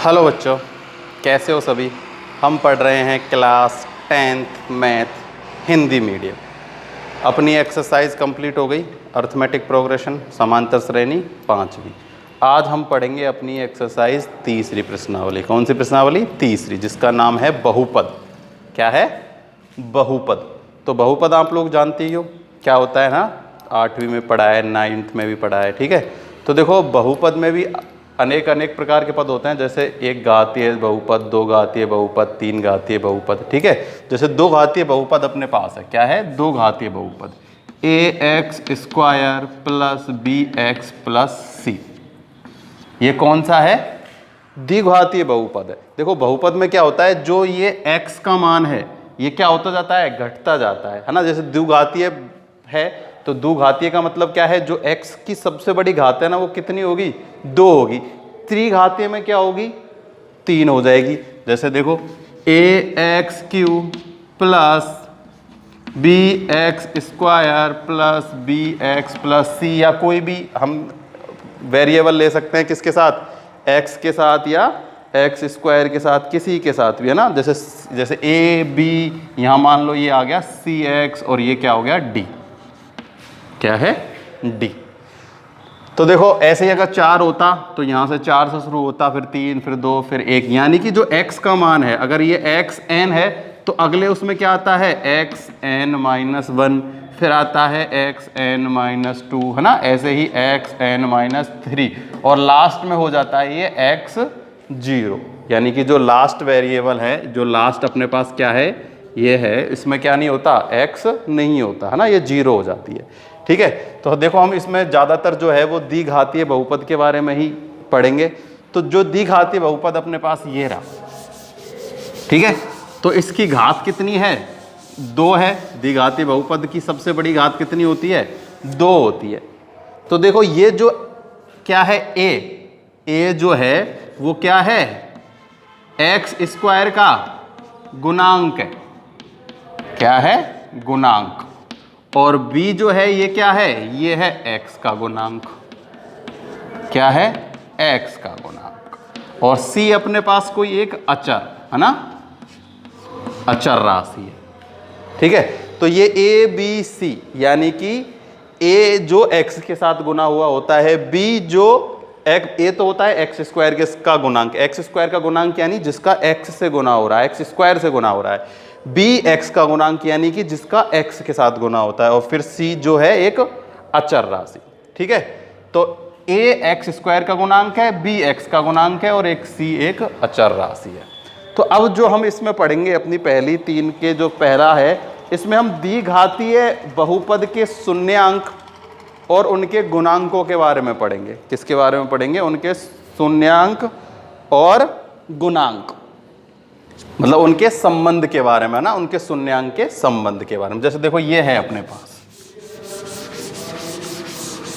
Hello बच्चों, कैसे हो सभी। हम पढ़ रहे हैं class 10th math Hindi medium. अपनी एक्सरसाइज कंप्लीट हो गई, अर्थमेटिक प्रोग्रेशन समांतर श्रेणी 5वीं। आज हम पढ़ेंगे अपनी एक्सरसाइज तीसरी प्रश्नावली। कौन सी प्रश्नावली? तीसरी, जिसका नाम है बहुपद। क्या है? बहुपद। तो बहुपद आप लोग जानते ही हो क्या होता है ना, 8वीं में पढ़ा है, 9th में भी पढ़ा है। ठीक है, तो देखो बहुपद में भी अनेक अनेक प्रकार के पद होते हैं। जैसे एक घातीय बहुपद, दो घातीय बहुपद, तीन घातीय बहुपद। ठीक है, जैसे दो घातीय बहुपद अपने पास है। क्या है? दो घातीय बहुपद, ax² plus bx plus c। ये कौन सा है? द्विघातीय बहुपद है। देखो बहुपद में क्या होता है, जो ये x का मान है ये क्या होता जाता है? घटता जाता है ना। जैसे द्विघातीय है तो द्विघातीय का मतलब क्या है, जो x की सबसे बड़ी घात है ना वो कितनी होगी? 2 होगी। त्रिघातीय में क्या होगी? 3 हो जाएगी। जैसे देखो ax³ plus bx² plus bx plus c, या कोई भी हम वेरिएबल ले सकते हैं। किसके साथ? x के साथ या x² के साथ, किसी के साथ भी, है ना। जैसे a b, यहाँ मान लो ये आ गया cx और ये क्या हो गया? d। क्या है? d। तो देखो ऐसे ही अगर 4 होता तो यहाँ से 4 से शुरू होता, फिर 3, फिर 2, फिर 1। यानी कि जो x का मान है, अगर ये xn है तो अगले उसमें क्या आता है? xn-1, फिर आता है xn-2, है ना। ऐसे ही xn-3 और लास्ट में हो जाता है ये x0। यानी कि जो लास्ट वेरिएबल है, जो लास्ट अपने पास क्या है, ये है, इसमें क्या नहीं होता? x नहीं होता, है ना, ये 0 हो जाती है। ठीक है, तो देखो हम इसमें ज़्यादातर जो है वो द्विघातीय बहुपद के बारे में ही पढ़ेंगे। तो जो द्विघातीय बहुपद अपने पास ये रहा, ठीक है, तो इसकी घात कितनी है? 2 है। द्विघातीय बहुपद की सबसे बड़ी घात कितनी होती है? 2 होती है। तो देखो ये जो क्या है, a जो है वो क्या है? x² का गुणांक है। क्या है? गुणांक। और b जो है ये क्या है? ये है x का गुणांक। क्या है? x का गुणांक। और c अपने पास कोई एक अचर, है ना, अचर राशि है। ठीक है, तो ये a b c, यानी कि a जो x के साथ गुना हुआ होता है, b जो a तो होता है x² का गुणांक। x² का गुणांक यानी जिसका x से गुना हो रहा है, x² से गुना हो रहा है। b x का गुणांक यानी कि जिसका x के साथ गुना होता है। और फिर c जो है एक अचर राशि। ठीक है, तो a x² का गुणांक है, b x का गुणांक है और एक c एक अचर राशि है। तो अब जो हम इसमें पढ़ेंगे अपनी पहली 3 के जो पहला है, इसमें हम द्विघातीय बहुपद के शून्यांक और उनके गुणांकों के बारे में पढ़ेंगे। किसके बारे में पढ़ेंगे? उनके शून्यांक और गुणांक, मतलब उनके संबंध के बारे में ना, उनके शून्यांक के संबंध के बारे में। जैसे देखो ये है अपने पास,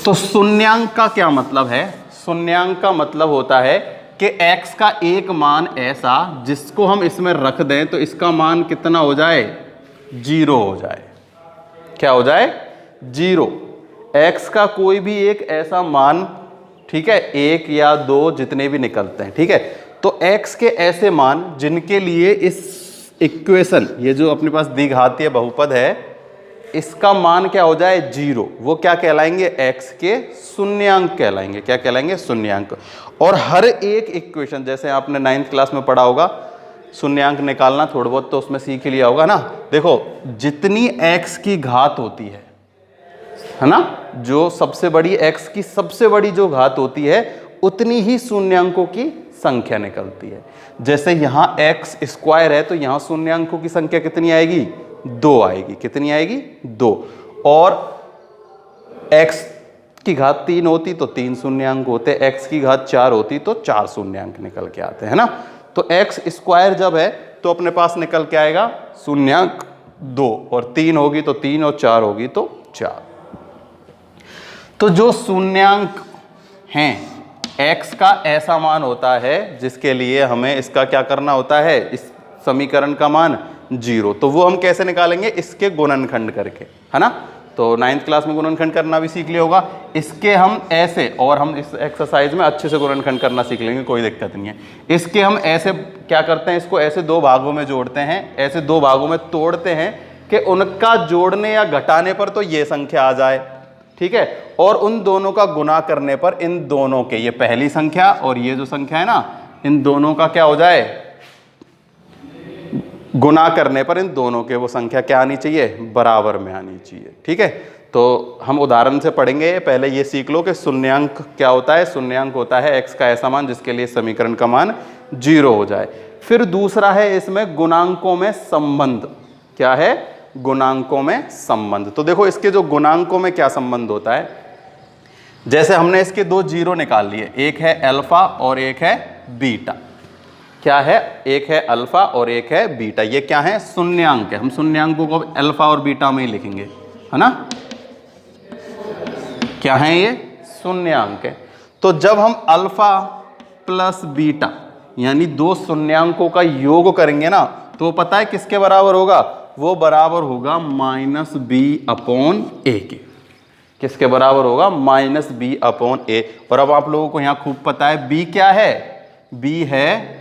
तो शून्यांक का क्या मतलब है? शून्यांक का मतलब होता है कि x का एक मान ऐसा जिसको हम इसमें रख दें तो इसका मान कितना हो जाए? 0 हो जाए। क्या हो जाए? 0। x का कोई भी एक ऐसा मान, ठीक है, 1 या 2 जितने भी निकलते हैं, ठीक है, तो x के ऐसे मान जिनके लिए इस इक्वेशन, ये जो अपने पास द्विघातीय बहुपद है, इसका मान क्या हो जाए? 0, वो क्या कहलाएंगे? x के शून्यांक कहलाएंगे। क्या कहलाएंगे? शून्यांक। और हर एक इक्वेशन, जैसे आपने 9th क्लास में पढ़ा होगा शून्यांक निकालना, थोड़ा बहुत तो उसमें सीख लिया होगा ना। देखो जितनी x की घात होती है ना, जो सबसे बड़ी x की सबसे बड़ी जो घात होती है, उतनी ही शून्यांकों की संख्या निकलती है। जैसे यहाँ x² है तो यहाँ शून्यांकों की संख्या कितनी आएगी? 2 आएगी। कितनी आएगी? 2। और x की घात 3 होती तो 3 शून्यांक होते, x की घात 4 होती तो 4 शून्यांक निकल के आते हैं ना। तो x² जब है तो अपने पास निकल के आएगा शून्यांक 2, और 3 होगी तो 3 और 4 होगी तो 4। तो जो शून्यांक हैं, x का ऐसा मान होता है जिसके लिए हमें इसका क्या करना होता है? इस समीकरण का मान 0। तो वो हम कैसे निकालेंगे? इसके गुणनखंड करके, है ना। तो 9th क्लास में गुणनखंड करना भी सीख लिया होगा। इसके हम ऐसे, और हम इस एक्सरसाइज में अच्छे से गुणनखंड करना सीख लेंगे, कोई दिक्कत नहीं है। इसके हम ऐसे क्या करते हैं, इसको ऐसे दो भागों में जोड़ते हैं, ऐसे दो भागों में तोड़ते हैं कि उनका जोड़ने या घटाने पर तो ये संख्या आ जाए, ठीक है, और उन दोनों का गुना करने पर इन दोनों के, ये पहली संख्या और ये जो संख्या है ना, इन दोनों का क्या हो जाए, गुना करने पर इन दोनों के वो संख्या क्या आनी चाहिए, बराबर में आनी चाहिए, ठीक है। तो हम उदाहरण से पढ़ेंगे, पहले ये सीख लो कि शून्यांक क्या होता है। शून्यांक होता है x का ऐसा मान जिसके लिए समीकरण का मान 0 हो जाए। फिर दूसरा है इसमें गुणांकों में संबंध। क्या है, गुणांकों में संबंध। तो देखो इसके जो गुणांकों में क्या संबंध होता है, जैसे हमने इसके दो 0 निकाल लिए, एक है अल्फा और एक है बीटा। क्या है, एक है अल्फा और एक है बीटा। ये क्या है, शून्यांक है। हम शून्यांकों को अल्फा और बीटा में ही लिखेंगे, है ना। क्या है ये, शून्यांक है। तो जब हम अल्फा प्लस बीटा यानी दो शून्यांकों का योग करेंगे ना, तो पता है किसके बराबर होगा, वो बराबर होगा -b/a के। किसके बराबर होगा, -b/a। और अब आप लोगों को यहां खूब पता है b क्या है, b है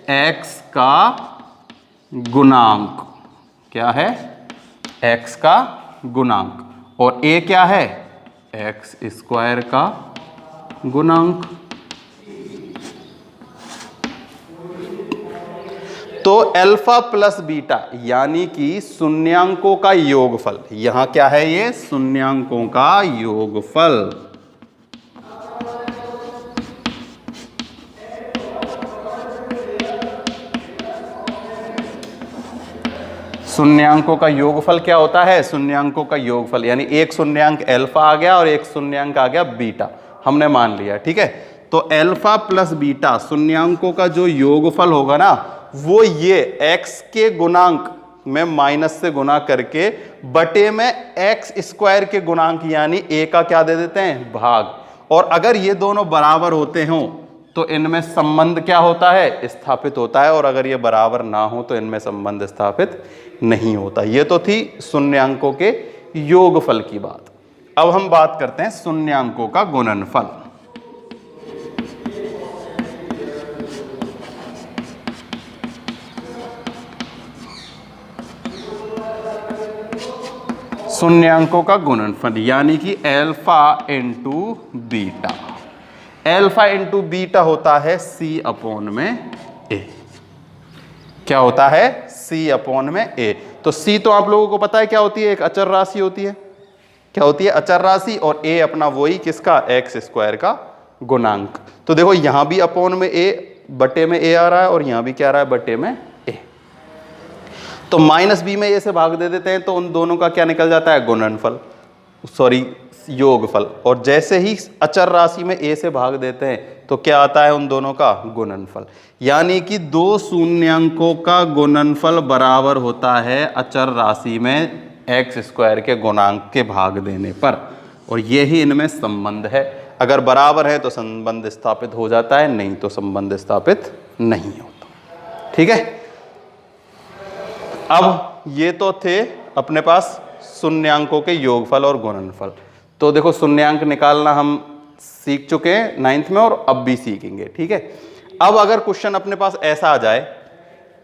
x का गुणांक। क्या है, x का गुणांक। और a क्या है, x² का गुणांक। तो अल्फा प्लस बीटा यानी कि शून्यांकों का योगफल, यहां क्या है, ये शून्यांकों का योगफल। शून्यांकों का योगफल क्या होता है, शून्यांकों का योगफल यानी एक शून्यांक अल्फा आ गया और एक शून्यांक आ गया बीटा, हमने मान लिया, ठीक है। तो अल्फा प्लस बीटा शून्यांकों का जो योगफल होगा ना, वो ये x के गुणांक में माइनस से गुना करके बटे में x² के गुणांक यानी a का क्या दे देते हैं, भाग। और अगर ये दोनों बराबर होते हों तो इनमें संबंध क्या होता है, स्थापित होता है। और अगर ये बराबर ना हो तो इनमें संबंध स्थापित नहीं होता। ये तो थी शून्यांकों के योगफल की बात। अब हम बात करते हैं शून्यांकों का गुणनफल। शून्यांकों का गुणनफल यानी कि alpha into beta. Alpha into beta होता है c/a। क्या होता है, c/a। तो c तो आप लोगों को पता है क्या होती है, एक अचर राशि होती है। क्या होती है, अचर राशि। और a अपना वही किसका, x² का गुणांक। तो देखो यहां भी अपॉन में a, बटे में a आ रहा है, और यहां भी क्या आ रहा है, बटे में a। तो -b में a से भाग दे देते हैं तो उन दोनों का क्या निकल जाता है, गुणनफल, सॉरी योगफल। और जैसे ही अचर राशि में a से भाग देते हैं तो क्या आता है, उन दोनों का गुणनफल। यानी कि दो शून्यांकों का गुणनफल बराबर होता है अचर राशि में x² के गुणांक के भाग देने पर। और यही इनमें संबंध है। अगर बराबर है तो संबंध स्थापित हो जाता है, नहीं तो संबंध स्थापित नहीं होता, ठीक है। अब ये तो थे अपने पास शून्यांकों के योगफल और गुणनफल। तो देखो शून्यांक निकालना हम सीख चुके हैं 9th में, और अब भी सीखेंगे, ठीक है। अब अगर क्वेश्चन अपने पास ऐसा आ जाए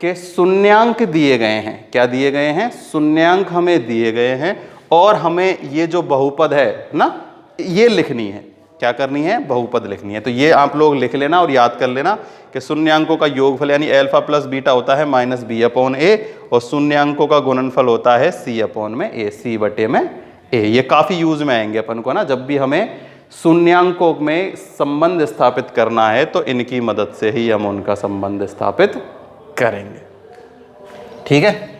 कि शून्यांक दिए गए हैं, क्या दिए गए हैं, शून्यांक हमें दिए गए हैं, और हमें ये जो बहुपद है ना, ये लिखनी है। क्या करनी है, बहुपद लिखनी है। तो ये आप लोग लिख लेना और याद कर लेना कि शून्यांकों का योगफल यानी अल्फा प्लस बीटा होता है -b/a, और शून्यांकों का गुणनफल होता है c/a, c/a। ये काफी यूज में आएंगे अपन को ना, जब भी हमें शून्यांकों में संबंध स्थापित करना है तो इनकी मदद से ही हम उनका संबंध स्थापित करेंगे, ठीक है।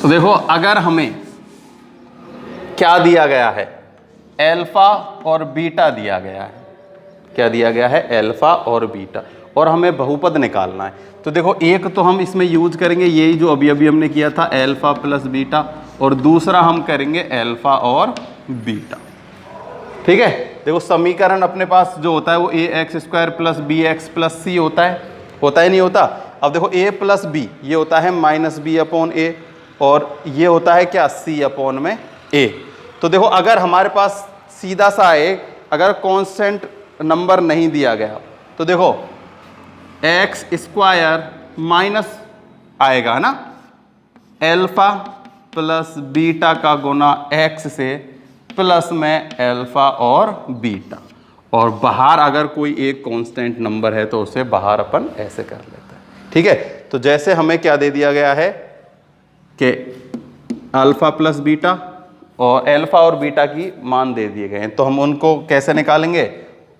तो देखो अगर हमें क्या दिया गया है, अल्फा और बीटा दिया गया है। क्या दिया गया है, अल्फा और बीटा, और हमें बहुपद निकालना है। तो देखो एक तो हम इसमें यूज करेंगे यही जो अभी अभी हमने किया था, अल्फा प्लस बीटा, और दूसरा हम करेंगे अल्फा और बीटा, ठीक है, देखो समीकरण अपने पास जो होता है वो a x square plus b x plus c होता है नहीं होता। अब देखो a प्लस बी ये होता है माइनस बी अपॉन ए, और ये होता है क्या सी अपॉन में ए। तो देखो अगर हमारे पास सीधा सा अगर कांस्टेंट नंबर नहीं दिया गया तो देखो एक्स स्क्वायर माइनस आएगा, है ना, एल्फा प्लस बीटा का गुना एक्स से प्लस में एल्फा और बीटा, और बाहर अगर कोई एक कांस्टेंट नंबर है तो उसे बाहर अपन ऐसे कर लेते हैं। ठीक है, तो जैसे हमें क्या दे दिया गया है कि अल्फा प्लस बीटा और एल्फा और बीटा की मान दे दिए गए हैं, तो हम उनको कैसे निकालेंगे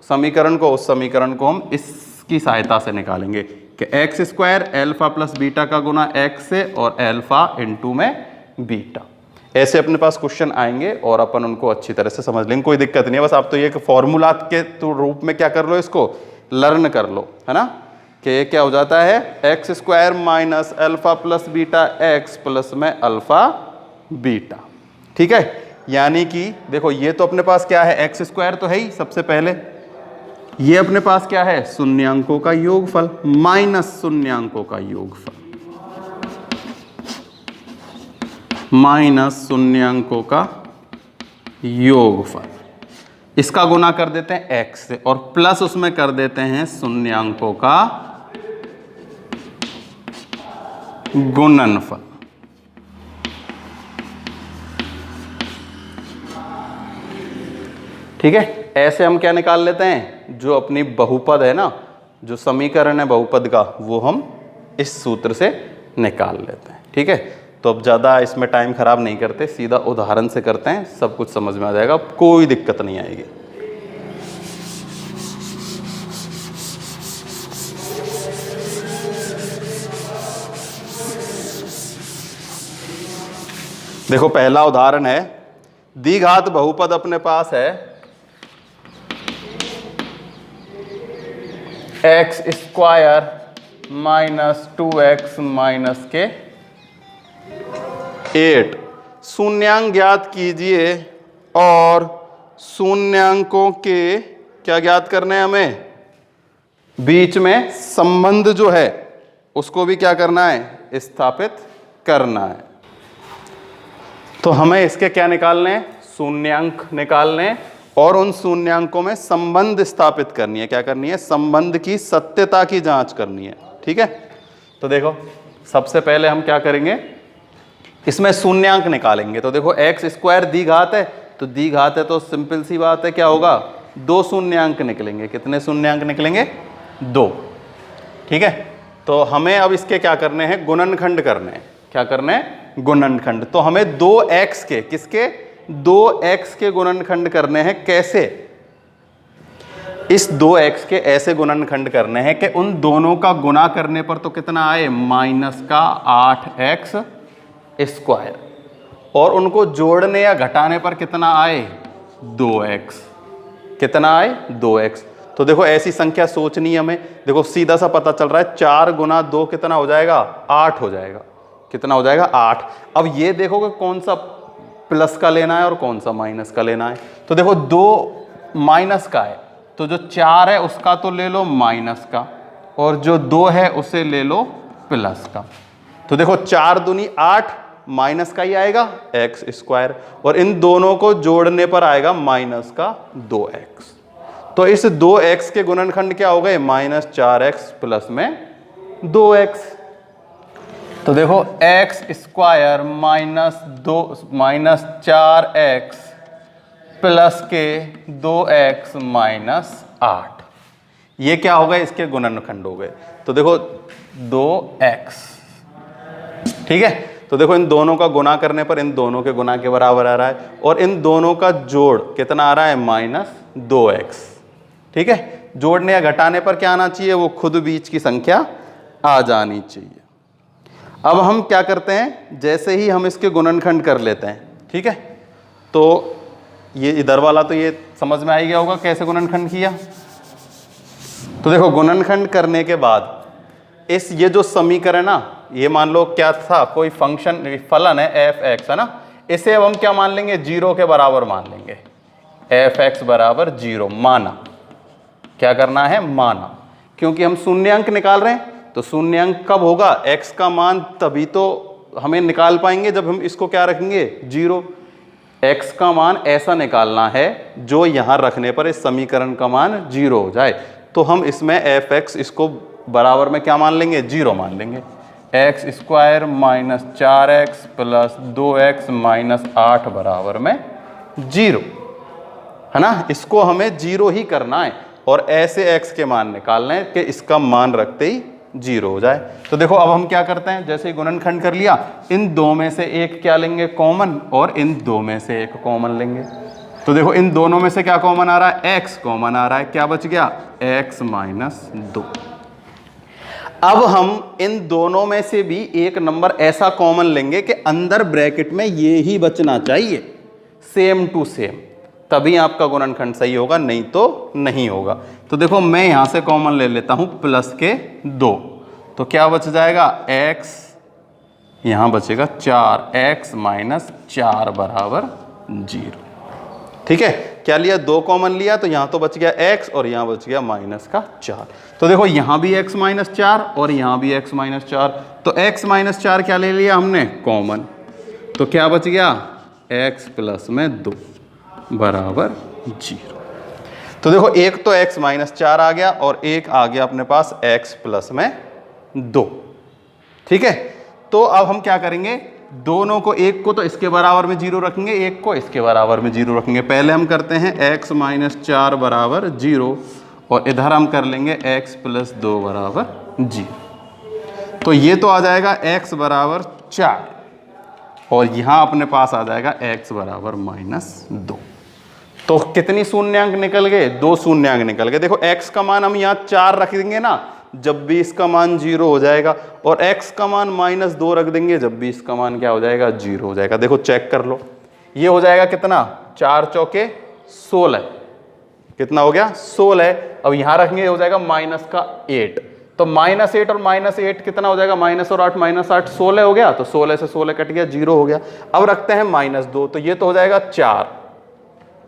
समीकरण को, उस समीकरण को हम इसकी सहायता से निकालेंगे कि x square alpha plus beta का गुना एक्स से और एल्फा इंटू में बीटा। ऐसे अपने पास क्वेश्चन आएंगे और अपन उनको अच्छी तरह से समझ लेंगे, कोई दिक्कत नहीं है। बस आप तो ये फॉर्मूला के तो रूप में क्या कर लो, इसको लर्न कर लो, है ना, कि ये क्या हो जाता है x square minus alpha plus beta x plus में अल्फा बीटा। ठीक है, यानी कि देखो ये तो अपने पास क्या है एक्स स्क्वायर तो है ही सबसे पहले, ये अपने पास क्या है शून्यांकों का योगफल माइनस शून्यांकों का योगफल, माइनस शून्यांकों का योगफल, इसका गुना कर देते हैं x से और प्लस उसमें कर देते हैं शून्यांकों का गुणनफल। ठीक है, ऐसे हम क्या निकाल लेते हैं, जो अपनी बहुपद है ना, जो समीकरण है बहुपद का, वो हम इस सूत्र से निकाल लेते हैं। ठीक है, तो अब ज़्यादा इसमें टाइम खराब नहीं करते, सीधा उदाहरण से करते हैं, सब कुछ समझ में आ जाएगा, कोई दिक्कत नहीं आएगी। देखो पहला उदाहरण है, द्विघात बहुपद अपने पास है x square minus 2x minus के 8। शून्यांक ज्ञात कीजिए और शून्यांकों के क्या ज्ञात करने हैं हमें, बीच में संबंध जो है उसको भी क्या करना है स्थापित करना है। तो हमें इसके क्या निकालने हैं, शून्यांक निकालने हैं और उन शून्यांकों में संबंध स्थापित करनी है। क्या करनी है, संबंध की सत्यता की जांच करनी है। ठीक है, तो देखो सबसे पहले हम क्या करेंगे, इसमें शून्यांक निकालेंगे। तो देखो एक्स स्क्वायर द्विघात है, तो द्विघात है तो सिंपल सी बात है क्या होगा, 2 शून्यांक निकलेंगे। कितने शून्यांक निकलेंगे, 2। ठीक है, तो हमें अब इसके क्या करने हैं, गुणनखंड करने हैं। क्या करने हैं, गुणनखंड। तो हमें 2x के, किसके, 2x के गुणनखंड करने हैं। कैसे, इस 2x के ऐसे गुणनखंड करने हैं कि उन दोनों का गुणा करने पर तो कितना आए, माइनस का 8x स्क्वायर, और उनको जोड़ने या घटाने पर कितना आए, 2x। कितना आए, 2x। तो देखो ऐसी संख्या सोचनी है हमें। देखो सीधा सा पता चल रहा है 4 गुना 2 कितना हो जाएगा, 8 हो जाएगा। कितना हो जाएगा, 8। अब ये देखो कि कौन सा प्लस का लेना है और कौन सा माइनस का लेना है। तो देखो 2 माइनस का है, तो जो 4 है उसका तो ले लो माइनस का, और जो 2 है उसे ले लो प्लस का। तो देखो 4 दूनी 8, माइनस का ही आएगा एक्स स्क्वायर, और इन दोनों को जोड़ने पर आएगा माइनस का 2x। तो इस 2x के गुणनखंड क्या हो गए, माइनस 4x प्लस में 2x। तो देखो x square minus 4x plus के 2x माइनस 8, ये क्या हो गए, इसके गुणनखंड हो गए। तो देखो 2x। ठीक है, तो देखो इन दोनों का गुणा करने पर इन दोनों के गुणा के बराबर आ रहा है, और इन दोनों का जोड़ कितना आ रहा है, माइनस 2x। ठीक है, जोड़ने या घटाने पर क्या आना चाहिए, वो खुद बीच की संख्या आ जानी चाहिए। अब हम क्या करते हैं, जैसे ही हम इसके गुणनखंड कर लेते हैं, ठीक है, तो ये इधर वाला तो ये समझ में आ गया होगा कैसे गुणनखंड किया। तो देखो गुणनखंड करने के बाद ये जो समीकरण ना, ये मान लो क्या था, कोई फंक्शन फलन है f(x) है ना, इसे अब हम क्या मान लेंगे, 0 के बराबर मान लेंगे। एफ एक्स बराबर 0 माना। क्या करना है? माना। क्योंकि हम शून्यांक निकाल रहे हैं तो शून्यांक कब होगा? x का मान तभी तो हमें निकाल पाएंगे जब हम इसको क्या रखेंगे? 0। x का मान ऐसा निकालना है जो यहां रखने पर इस समीकरण का मान 0 हो जाए। तो हम इसमें एफ एक्स इसको बराबर में क्या मान लेंगे? 0 मान लेंगे। X square minus 4x plus 2x minus 8 बराबर में 0, है ना। इसको हमें 0 ही करना है और ऐसे x के मान निकालने हैं कि इसका मान रखते ही 0 हो जाए। तो देखो अब हम क्या करते हैं, जैसे गुणनखंड कर लिया, इन दो में से एक क्या लेंगे? कॉमन, और इन दो में से एक कॉमन लेंगे। तो देखो इन दोनों में से क्या कॉमन आ रहा है? x कॉमन आ रहा है। क्या बच गया? x minus 2। अब हम इन दोनों में से भी एक नंबर ऐसा कॉमन लेंगे कि अंदर ब्रैकेट में ये ही बचना चाहिए, सेम टू सेम, तभी आपका गुणनखंड सही होगा, नहीं तो नहीं होगा। तो देखो मैं यहां से कॉमन ले लेता हूं प्लस के 2, तो क्या बच जाएगा? x, यहां बचेगा 4x माइनस 4 बराबर 0। ठीक है, क्या लिया? 2 कॉमन लिया तो यहां तो बच गया x और यहां बच गया माइनस का 4। तो देखो यहां भी x माइनस 4 और यहां भी x माइनस 4, तो x माइनस 4 क्या ले लिया हमने? कॉमन। तो क्या बच गया? x प्लस में 2 बराबर 0। तो देखो एक तो x माइनस 4 आ गया और एक आ गया अपने पास x प्लस में 2। ठीक है, तो अब हम क्या करेंगे? दोनों को, एक को तो इसके बराबर में 0 रखेंगे, एक को इसके बराबर में 0 रखेंगे। पहले हम करते हैं x माइनस 4 बराबर 0 और इधर हम कर लेंगे x प्लस 2 बराबर 0। तो ये तो आ जाएगा x बराबर 4 और यहां अपने पास आ जाएगा x बराबर माइनस 2। तो कितनी शून्यांक निकल गए? 2 शून्यांक निकल गए। देखो x का मान हम यहाँ 4 रख देंगे ना, जब भी इसका मान 0 हो जाएगा, और x का मान माइनस 2 रख देंगे, जब भी इसका मान क्या हो जाएगा? 0 हो जाएगा। देखो चेक कर लो, ये हो जाएगा कितना? 4 चौके 16। कितना हो गया? 16। अब यहां रखेंगे हो जाएगा माइनस का 8, तो माइनस 8 और माइनस 8 कितना हो जाएगा? माइनस और 8 माइनस 8 16 हो गया, तो 16 से 16 कट गया, 0 हो गया। अब रखते हैं माइनस 2, तो ये तो हो जाएगा 4।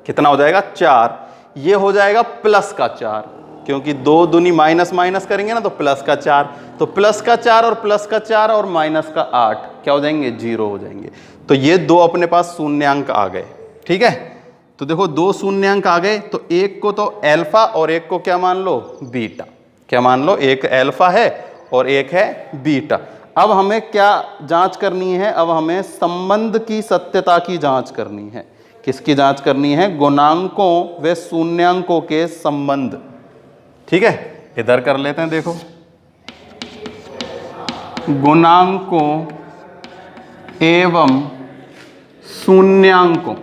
कितना हो जाएगा? 4। ये हो जाएगा प्लस का 4, क्योंकि 2 दूनी माइनस माइनस करेंगे ना तो प्लस का 4, तो प्लस का 4 और प्लस का 4 और माइनस का 8 क्या हो जाएंगे? 0 हो जाएंगे। तो ये 2 अपने पास शून्यांक आ गए। ठीक है, तो देखो 2 शून्यांक आ गए, तो एक को तो अल्फा और एक को क्या मान लो? बीटा। क्या मान लो? एक अल्फा है और एक है बीटा। अब हमें क्या जांच करनी है? अब हमें संबंध की सत्यता की जांच करनी है। किसकी जांच करनी है? गुणांकों व शून्यांकों के संबंध। ठीक है, इधर कर लेते हैं। देखो गुणांकों एवं शून्यांकों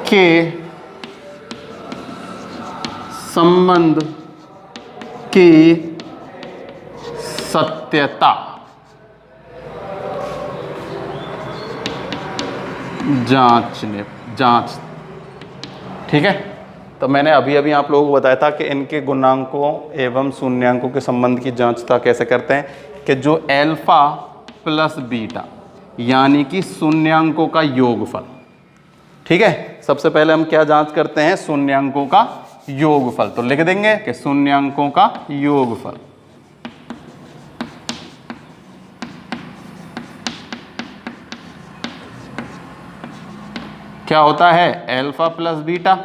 के संबंध की सत्यता जांच। ठीक है, तो मैंने अभी अभी आप लोगों को बताया था कि इनके गुणांकों एवं शून्यांकों के संबंध की जांचता कैसे करते हैं कि जो अल्फा प्लस बीटा यानी कि शून्यांकों का योगफल। ठीक है, सबसे पहले हम क्या जांच करते हैं? शून्यांकों का योगफल। तो लिख देंगे कि शून्यांकों का योगफल क्या होता है? अल्फा प्लस बीटा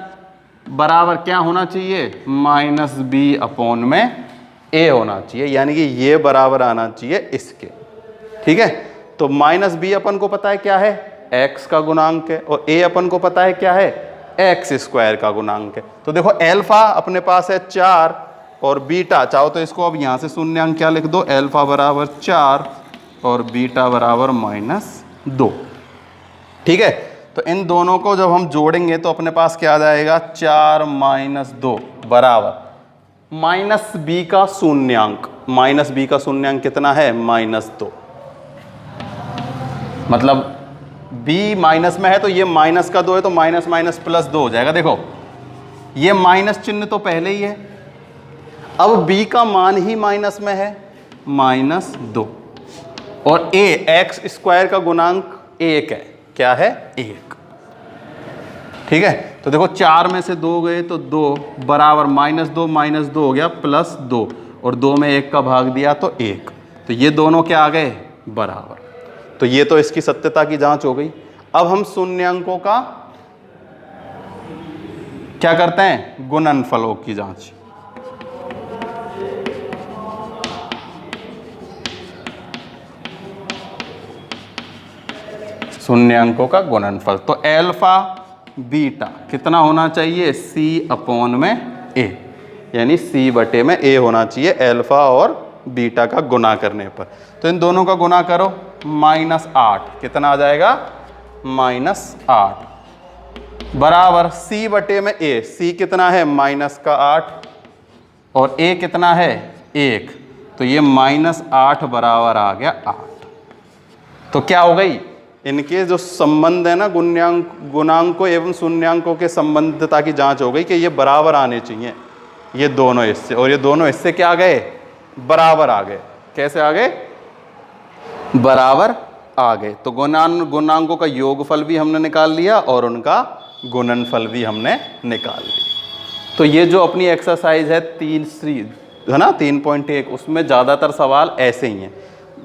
बराबर क्या होना चाहिए? माइनस बी अपॉन में ए होना चाहिए, यानी कि ये बराबर आना चाहिए इसके। ठीक है, तो माइनस बी अपन को पता है क्या है? एक्स का गुणांक है, और ए अपन को पता है क्या है? एक्स स्क्वायर का गुणांक है। तो देखो अल्फा अपने पास है 4 और बीटा, चाहो तो इसको अब यहां से शून्यांक क्या लिख दो? अल्फा बराबर 4 और बीटा बराबर -2। ठीक है, तो इन दोनों को जब हम जोड़ेंगे तो अपने पास क्या आ जाएगा? 4 - 2 बराबर माइनस बी का शून्यांक। माइनस बी का शून्यांक कितना है? -2। मतलब b माइनस में है तो ये माइनस का 2 है, तो माइनस माइनस प्लस 2 हो जाएगा। देखो ये माइनस चिन्ह तो पहले ही है, अब b का मान ही माइनस में है, -2, और a एक्स स्क्वायर का गुणांक 1 है, क्या है 1। ठीक है, तो देखो 4 में से 2 गए तो 2 बराबर -2 हो गया +2 और 2 में 1 का भाग दिया तो 1। तो ये दोनों क्या आ गए बराबर। तो ये तो इसकी सत्यता की जांच हो गई। अब हम शून्यांकों का क्या करते हैं, गुणनफलों की जांच। शून्यांकों का गुणनफल, तो अल्फा बीटा कितना होना चाहिए, C/A, यानी C/A होना चाहिए अल्फा और बीटा का गुना करने पर। तो इन दोनों का गुना करो, -8 कितना आ जाएगा, -8 बराबर C/A। C कितना है -8 और A कितना है 1, तो ये -8 बराबर आ गया 8। तो क्या हो गई, इनके जो संबंध है ना गुणांकों एवं शून्यांकों के संबंधता की जांच हो गई कि ये बराबर आने चाहिए, ये दोनों हिस्से, और ये दोनों हिस्से क्या आ गए, बराबर आ गए। कैसे आ गए, बराबर आ गए। तो गुणांकों का योगफल भी हमने निकाल लिया और उनका गुणनफल भी हमने निकाल लिया। तो ये जो अपनी एक्सरसाइज है 3C है ना 3.1, उसमें ज़्यादातर सवाल ऐसे ही हैं।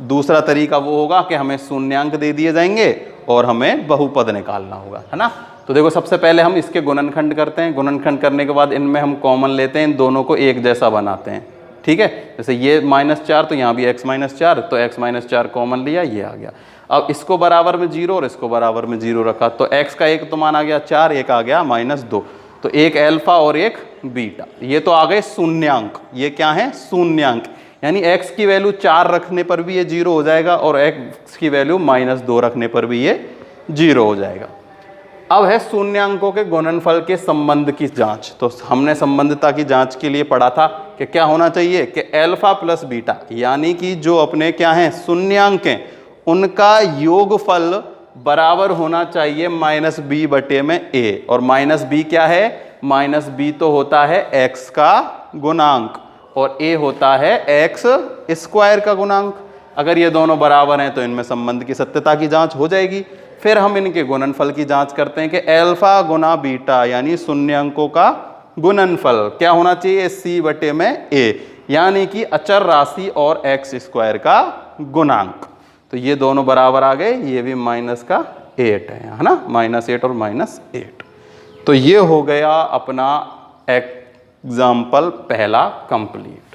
दूसरा तरीका वो होगा कि हमें शून्यांक दे दिए जाएंगे और हमें बहुपद निकालना होगा, है ना। तो देखो सबसे पहले हम इसके गुणनखंड करते हैं, गुणनखंड करने के बाद इनमें हम कॉमन लेते हैं, इन दोनों को एक जैसा बनाते हैं। ठीक है, जैसे ये -4 तो यहाँ भी x -4, तो x -4 कॉमन लिया, ये आ गया। अब इसको बराबर में 0 और इसको बराबर में 0 रखा, तो x का एक तो मान आ गया 4, एक आ गया -2, तो एक अल्फा और एक बीटा, ये तो आ गए शून्यांक। ये क्या है, शून्यांक, यानी x की वैल्यू 4 रखने पर भी ये 0 हो जाएगा और x की वैल्यू -2 रखने पर भी ये 0 हो जाएगा। अब है शून्यांकों के गुणनफल के संबंध की जांच। तो हमने संबंधता की जांच के लिए पढ़ा था कि क्या होना चाहिए कि अल्फा प्लस बीटा, यानी कि जो अपने क्या हैं शून्यांक हैं, उनका योगफल बराबर होना चाहिए -b/a। और -b क्या है, -b तो होता है x का गुणांक और a होता है x² का गुणांक। अगर ये दोनों बराबर हैं तो इनमें संबंध की सत्यता की जांच हो जाएगी। फिर हम इनके गुणनफल की जांच करते हैं कि अल्फा गुना बीटा, यानी शून्यांकों का गुणनफल क्या होना चाहिए, C/A, यानी कि अचर राशि और x² का गुणांक। तो ये दोनों बराबर आ गए, ये भी -8 है ना, -8 और -8। तो ये हो गया अपना एग्जाम्पल पहला कंप्लीट।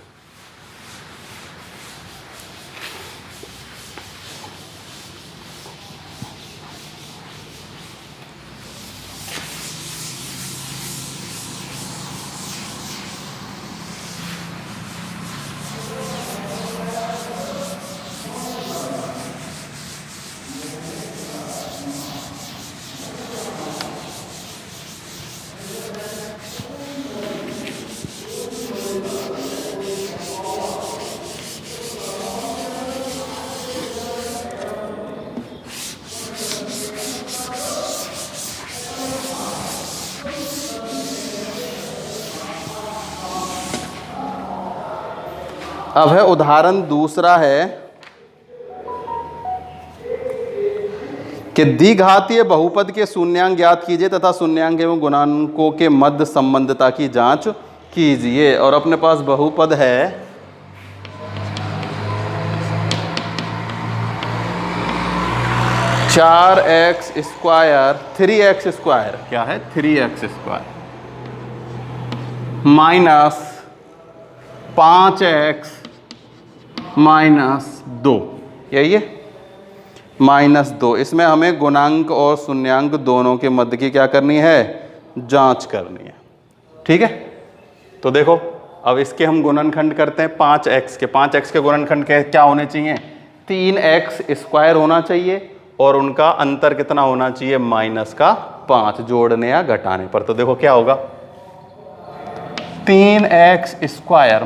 अब है उदाहरण दूसरा है कि द्विघातीय बहुपद के शून्यांक ज्ञात कीजिए तथा शून्यांक एवं गुणांकों के मध्य संबंधता की जांच कीजिए। और अपने पास बहुपद है 4x² 3x² क्या है 3x² माइनस 5x -2, यही है -2। इसमें हमें गुणांक और शून्यांक दोनों के मध्य की क्या करनी है, जांच करनी है। ठीक है, तो देखो अब इसके हम गुणनखंड करते हैं 5x के गुणनखंड क्या होने चाहिए, 3x² होना चाहिए और उनका अंतर कितना होना चाहिए, -5 जोड़ने या घटाने पर। तो देखो क्या होगा, 3x²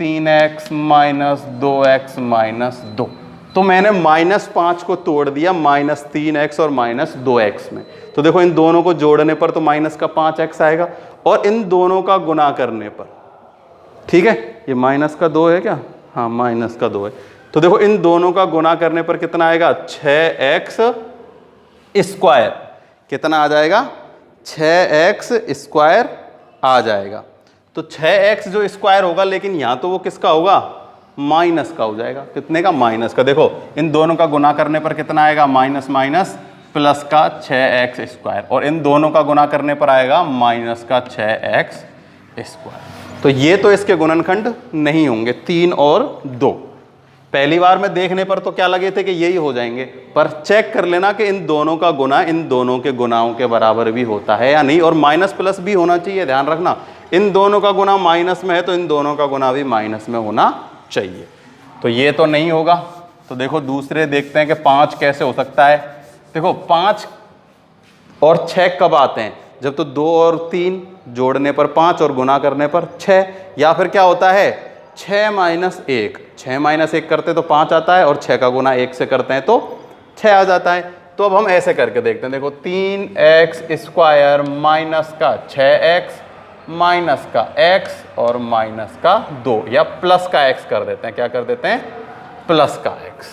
-3x -2x -2। तो मैंने -5 को तोड़ दिया -3x और -2x में। तो देखो इन दोनों को जोड़ने पर तो -5x आएगा और इन दोनों का गुना करने पर, ठीक है, ये -2 है क्या, हाँ -2 है। तो देखो इन दोनों का गुना करने पर कितना आएगा, 6x स्क्वायर कितना आ जाएगा, 6x स्क्वायर आ जाएगा। तो 6x जो स्क्वायर होगा, लेकिन यहाँ तो वो किसका होगा, माइनस का हो जाएगा। कितने का, माइनस का। देखो इन दोनों का गुना करने पर कितना आएगा, माइनस माइनस प्लस का 6x स्क्वायर, और इन दोनों का गुना करने पर आएगा माइनस का 6x स्क्वायर। तो ये तो इसके गुणनखंड नहीं होंगे, 3 और 2। पहली बार में देखने पर तो क्या लगे थे कि यही हो जाएंगे, पर चेक कर लेना कि इन दोनों का गुना इन दोनों के गुनाओं के बराबर भी होता है या नहीं, और माइनस प्लस भी होना चाहिए। ध्यान रखना, इन दोनों का गुना माइनस में है तो इन दोनों का गुना भी माइनस में होना चाहिए। तो ये तो नहीं होगा। तो देखो दूसरे देखते हैं कि 5 कैसे हो सकता है। देखो 5 और 6 कब आते हैं, जब तो 2 और 3 जोड़ने पर 5 और गुना करने पर 6, या फिर क्या होता है 6 माइनस 1, 6 माइनस 1 करते तो 5 आता है, और 6 का गुना 1 से करते हैं तो 6 आ जाता है। तो अब हम ऐसे करके देखते हैं। देखो 3x स्क्वायर माइनस का 6x माइनस का x और माइनस का 2, या प्लस का x कर देते हैं। क्या कर देते हैं, प्लस का x।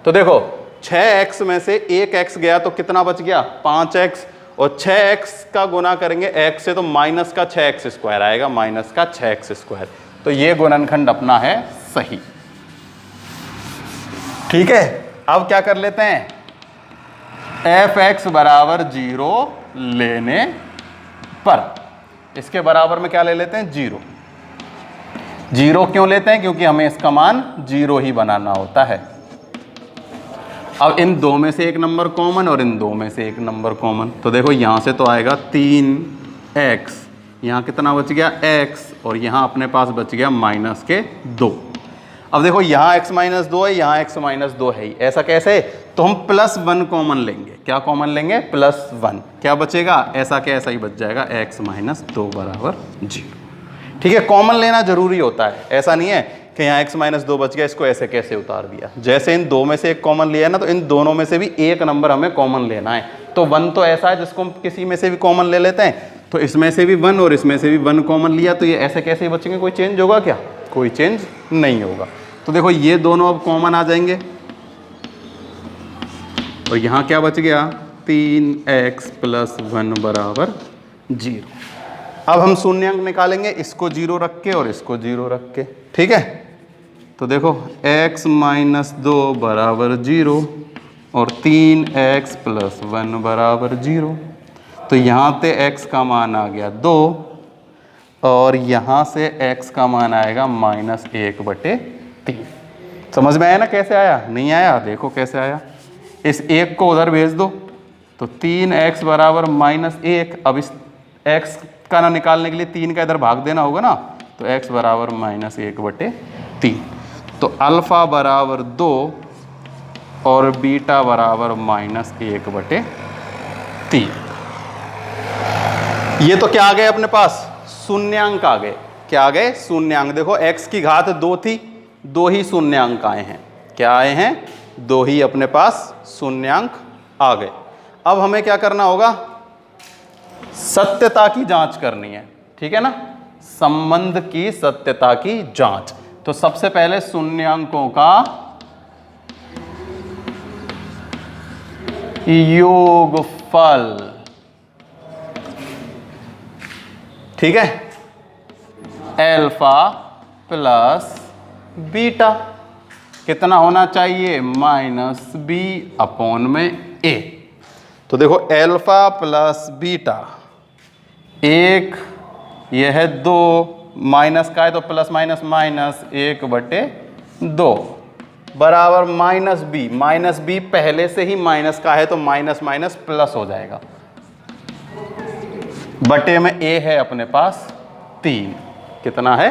तो देखो 6x में से 1x गया तो कितना बच गया, 5x, और 6x का गुना करेंगे x से तो माइनस का 6x स्क्वायर आएगा, माइनस का 6x स्क्वायर। तो ये गुणनखंड अपना है सही। ठीक है, अब क्या कर लेते हैं, fx बराबर 0 लेने पर इसके बराबर में क्या ले लेते हैं, 0। 0 क्यों लेते हैं, क्योंकि हमें इसका मान 0 ही बनाना होता है। अब इन दो में से एक नंबर कॉमन और इन दो में से एक नंबर कॉमन, तो देखो यहाँ से तो आएगा 3x, यहाँ कितना बच गया x, और यहाँ अपने पास बच गया माइनस के 2। अब देखो यहाँ x माइनस 2 है, यहाँ x माइनस 2 है ही। ऐसा कैसे, तो हम +1 कॉमन लेंगे। क्या कॉमन लेंगे, +1। क्या बचेगा, ऐसा क्या ऐसा ही बच जाएगा, x माइनस 2 बराबर 0। ठीक है, कॉमन लेना जरूरी होता है। ऐसा नहीं है कि यहाँ x माइनस 2 बच गया, इसको ऐसे कैसे उतार दिया। जैसे इन दो में से एक कॉमन लिया है ना, तो इन दोनों में से भी एक नंबर हमें कॉमन लेना है। तो 1 तो ऐसा है जिसको हम किसी में से भी कॉमन ले लेते हैं, तो इसमें से भी 1 और इसमें से भी 1 कॉमन लिया, तो ये ऐसे कैसे ही बचेंगे। कोई चेंज होगा क्या, कोई चेंज नहीं होगा। तो देखो ये दोनों अब कॉमन आ जाएंगे, और यहाँ क्या बच गया, 3x + 1 बराबर 0। अब हम शून्यांक निकालेंगे, इसको 0 रख के और इसको 0 रख के। ठीक है, तो देखो x माइनस 2 बराबर 0 और 3x + 1 बराबर 0। तो यहाँ पे x का मान आ गया 2, और यहाँ से x का मान आएगा -1/3। समझ में आया ना कैसे आया, नहीं आया, देखो कैसे आया। इस 1 को उधर भेज दो, तो 3x बराबर -1। अब इस x का ना निकालने के लिए 3 का इधर भाग देना होगा ना, तो x बराबर -1/3। तो अल्फा बराबर 2 और बीटा बराबर -1/3। ये तो क्या आ गए अपने पास, शून्यांक आ गए। क्या आ गए, शून्यांक। देखो x की घात 2 थी, 2 ही शून्यांक आए हैं। क्या आए हैं, 2 ही अपने पास शून्यांक आ गए। अब हमें क्या करना होगा, सत्यता की जांच करनी है। ठीक है ना, संबंध की सत्यता की जांच। तो सबसे पहले शून्यांकों का योगफल। ठीक है, अल्फा प्लस बीटा कितना होना चाहिए, -b/a। तो देखो अल्फा प्लस बीटा, 1 यह है 2, माइनस का है तो प्लस माइनस माइनस 1/2 बराबर -b। -b पहले से ही माइनस का है तो माइनस माइनस प्लस हो जाएगा। बटे में a है अपने पास 3। कितना है,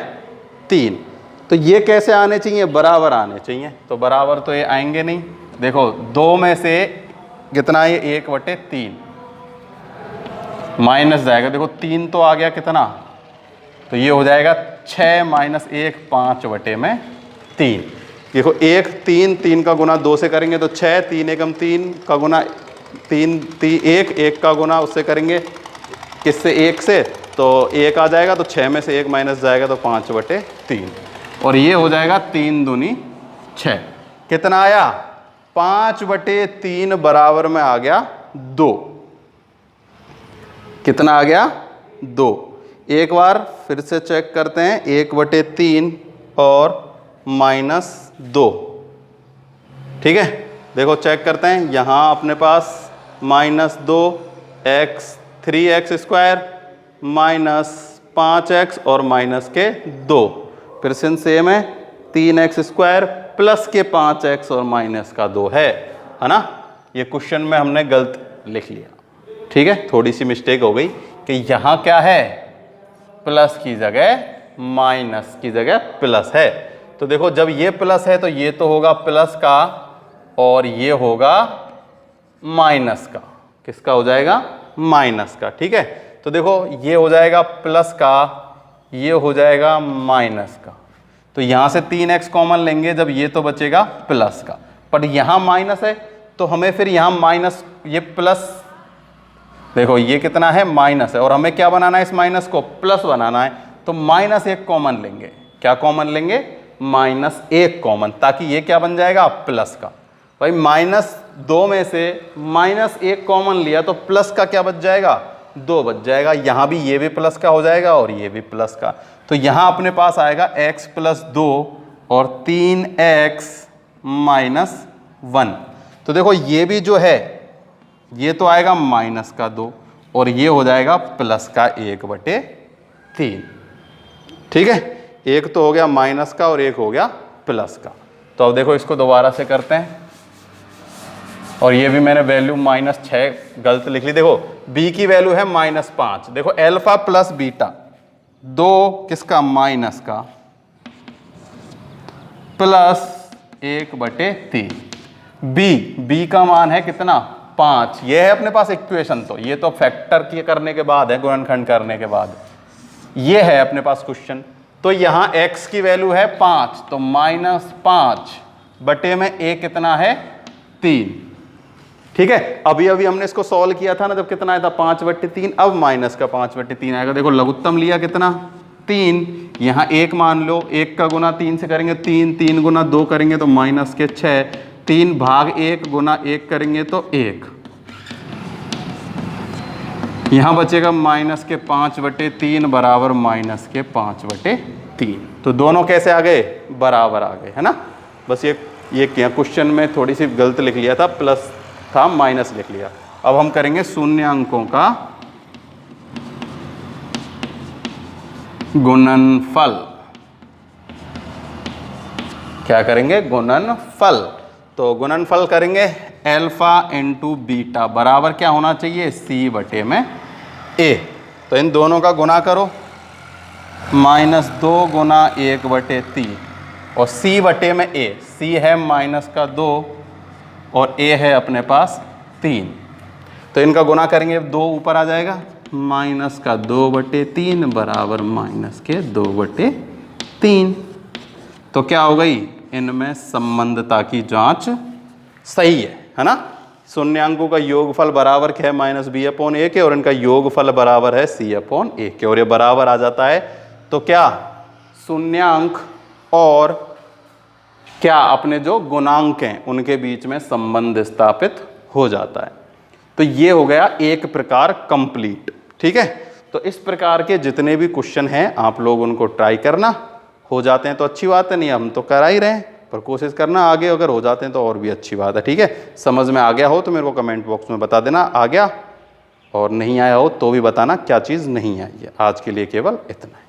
3। तो ये कैसे आने चाहिए, बराबर आने चाहिए। तो बराबर तो ये आएंगे नहीं। देखो 2 में से कितना है, 1/3 माइनस जाएगा। देखो 3 तो आ गया कितना, तो ये हो जाएगा 6 - 1 5/3। देखो 1 3 का गुना 2 से करेंगे तो 6, 3 एकम 3 का गुना 3 1 का गुना उससे करेंगे, किससे, 1 से, तो 1 आ जाएगा। तो 6 में से 1 माइनस जाएगा तो 5/3, और ये हो जाएगा 3 दूनी 6। कितना आया, 5/3 बराबर में आ गया 2। कितना आ गया 2। एक बार फिर से चेक करते हैं, 1/3 और -2। ठीक है, देखो चेक करते हैं, यहाँ अपने पास -2x 3x² -5x और -2। फिर से सेम है, 3x² प्लस के 5x और -2 है ना। ये क्वेश्चन में हमने गलत लिख लिया। ठीक है, थोड़ी सी मिस्टेक हो गई कि यहाँ क्या है, प्लस की जगह माइनस की जगह प्लस है। तो देखो जब ये प्लस है तो ये तो होगा प्लस का और ये होगा माइनस का। किसका हो जाएगा, माइनस का। ठीक है, तो देखो ये हो जाएगा प्लस का, ये हो जाएगा माइनस का। तो यहाँ से 3x कॉमन लेंगे जब, ये तो बचेगा प्लस का, पर यहाँ माइनस है तो हमें फिर यहाँ माइनस, ये प्लस, देखो ये कितना है माइनस है और हमें क्या बनाना है, इस माइनस को प्लस बनाना है। तो -1 कॉमन लेंगे। क्या कॉमन लेंगे, -1 कॉमन, ताकि ये क्या बन जाएगा, प्लस का। भाई -2 में से -1 कॉमन लिया तो प्लस का क्या बच जाएगा, 2 बच जाएगा। यहाँ भी ये भी प्लस का हो जाएगा और ये भी प्लस का। तो यहाँ अपने पास आएगा x + 2 और 3x - 1। तो देखो ये भी जो है ये तो आएगा -2 और ये हो जाएगा प्लस का 1/3। ठीक है, एक तो हो गया माइनस का और एक हो गया प्लस का। तो अब देखो इसको दोबारा से करते हैं, और ये भी मैंने वैल्यू -6 गलत लिख ली। देखो b की वैल्यू है -5। देखो अल्फा प्लस बीटा, 2 किसका, माइनस का, प्लस 1/3। b का मान है कितना, 5। ये है अपने पास इक्वेशन। तो ये तो फैक्टर की करने के बाद है, गुणनखंड करने के बाद ये है अपने पास क्वेश्चन। तो यहाँ x की वैल्यू है 5, तो -5 बटे में a कितना है, 3। ठीक है, अभी हमने इसको सॉल्व किया था ना, जब कितना आया था, 5/3। अब माइनस का 5/3 आएगा। देखो लघुत्तम लिया कितना, 3। यहाँ 1 मान लो, 1 का गुना 3 से करेंगे 3, 3 गुना 2 करेंगे तो -6, 3 भाग 1 गुना 1 करेंगे तो 1। यहाँ बचेगा -5/3 बराबर -5/3। तो दोनों कैसे आ गए, बराबर आ गए, है ना। बस ये क्वेश्चन में थोड़ी सी गलत लिख लिया था, प्लस था माइनस लिख लिया। अब हम करेंगे शून्य अंकों का गुणनफल। क्या करेंगे, गुणनफल। तो गुणनफल करेंगे अल्फा × बीटा बराबर क्या होना चाहिए, c/a। तो इन दोनों का गुना करो, -2 गुना 1/3 और c/a। c है -2 और a है अपने पास 3। तो इनका गुना करेंगे, 2 ऊपर आ जाएगा, -2/3 बराबर -2/3। तो क्या हो गई, इनमें संबंधता की जांच सही है ना। शून्यांकों का योगफल बराबर क्या है, -b/a के, और इनका योगफल बराबर है c/a के, और ये बराबर आ जाता है। तो क्या शून्यांक और क्या अपने जो गुणांक हैं उनके बीच में संबंध स्थापित हो जाता है। तो ये हो गया एक प्रकार कंप्लीट। ठीक है, तो इस प्रकार के जितने भी क्वेश्चन हैं आप लोग उनको ट्राई करना, हो जाते हैं तो अच्छी बात है, नहीं हम तो करा ही रहे हैं, पर कोशिश करना आगे अगर हो जाते हैं तो और भी अच्छी बात है। ठीक है, समझ में आ गया हो तो मेरे को कमेंट बॉक्स में बता देना आ गया, और नहीं आया हो तो भी बताना क्या चीज़ नहीं आई है। आज के लिए केवल इतना है।